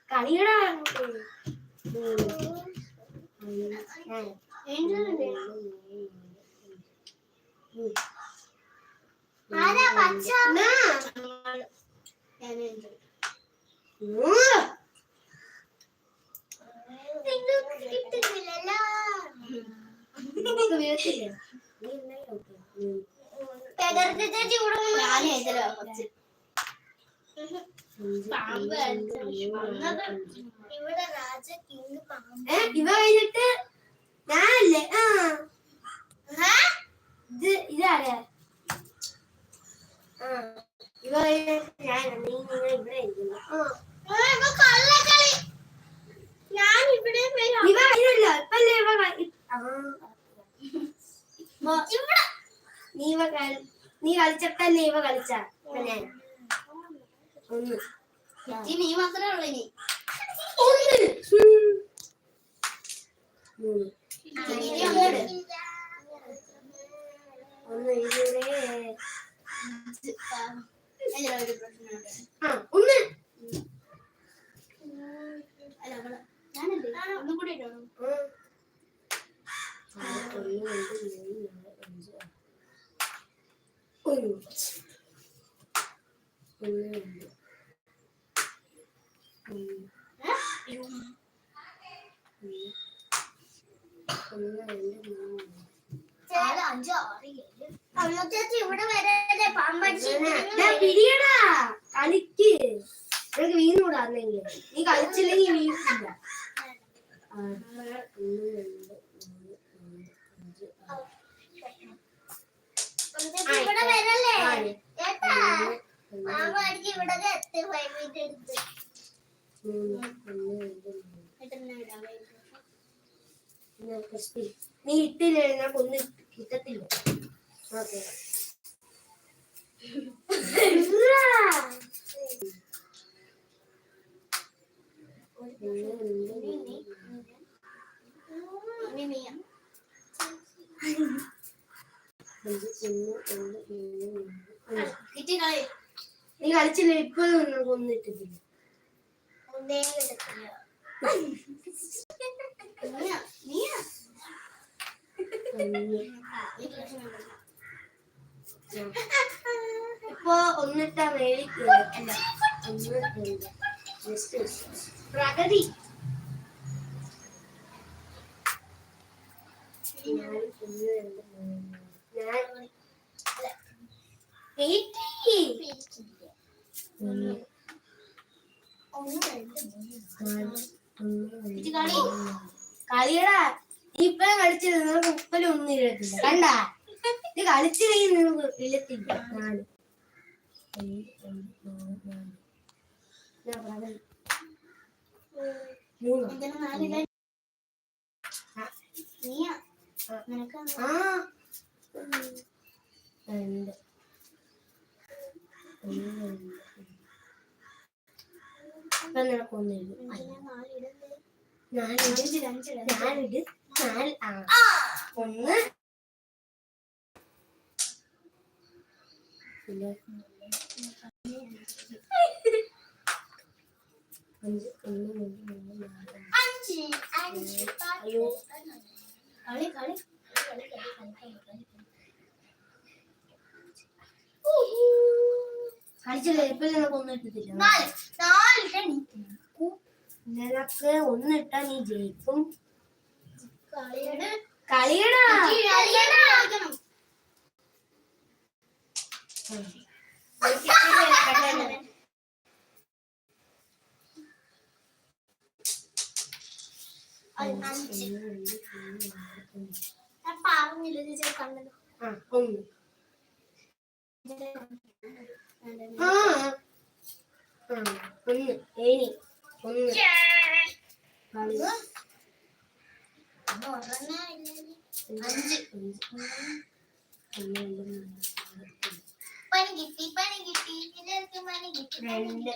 കളിയടാ ഇവ കഴിഞ്ഞിട്ട് ഞാനല്ലേ ഇതാരാ ഇവ കഴിഞ്ഞിട്ട് ഞാൻ നീ നിങ്ങൾ ഇവിടെ ഇരിക്കുന്നു ഇവ ഇതല്ല ഇപ്പല്ലേ നീ കളിച്ചപ്പല്ലേ ഇവ കളിച്ച ഒന്ന് നീ മാത്രമേ ഉള്ളൂ ഇനി ഒന്ന് ഒന്ന് ഒന്നും കൂടി ഇവിടെ വരല്ലേ പിടിയടാ കളിക്ക് നിനക്ക് വീണൂടാന്നെങ്കിൽ നീ കളിച്ചില്ലെങ്കിൽ വീണില്ല ഇവിടെ വരല്ലേ നീ ഇട്ടില്ല കൊന്ന് കിട്ടത്തില്ല ഓക്കെ നീ കളിച്ചില്ല ഇപ്പോഴും കൊന്നിട്ടില്ല ഇപ്പൊ ഒന്നിട്ടാ മേടിക്കുക പ്രഗതി കളിയടാ ഇപ്പഴ കളിച്ചത് നിങ്ങൾക്ക് ഉപ്പലും ഒന്നും ഇഴത്തില്ല കണ്ട ഇത് കളിച്ചില്ലെങ്കിൽ നിങ്ങൾക്ക് ഇഴത്തില്ല നാല് നിനക്കൊന്നില്ല ഞാനിട് ഒന്ന് അയ്യോ കളി കളി കളിച്ചില്ല ഇപ്പൊ നിനക്ക് ഒന്നിട്ടില്ല നിനക്ക് ഒന്നിട്ടാ നീ ജയിക്കും കളിയടാ പറഞ്ഞില്ല ചേച്ചി കണ്ടല്ലോ ഒന്ന് ഒന്ന് ഏനി ഒന്ന് അഞ്ച് പണി കിട്ടി എല്ലാവർക്കും പണി കിട്ടി രണ്ട്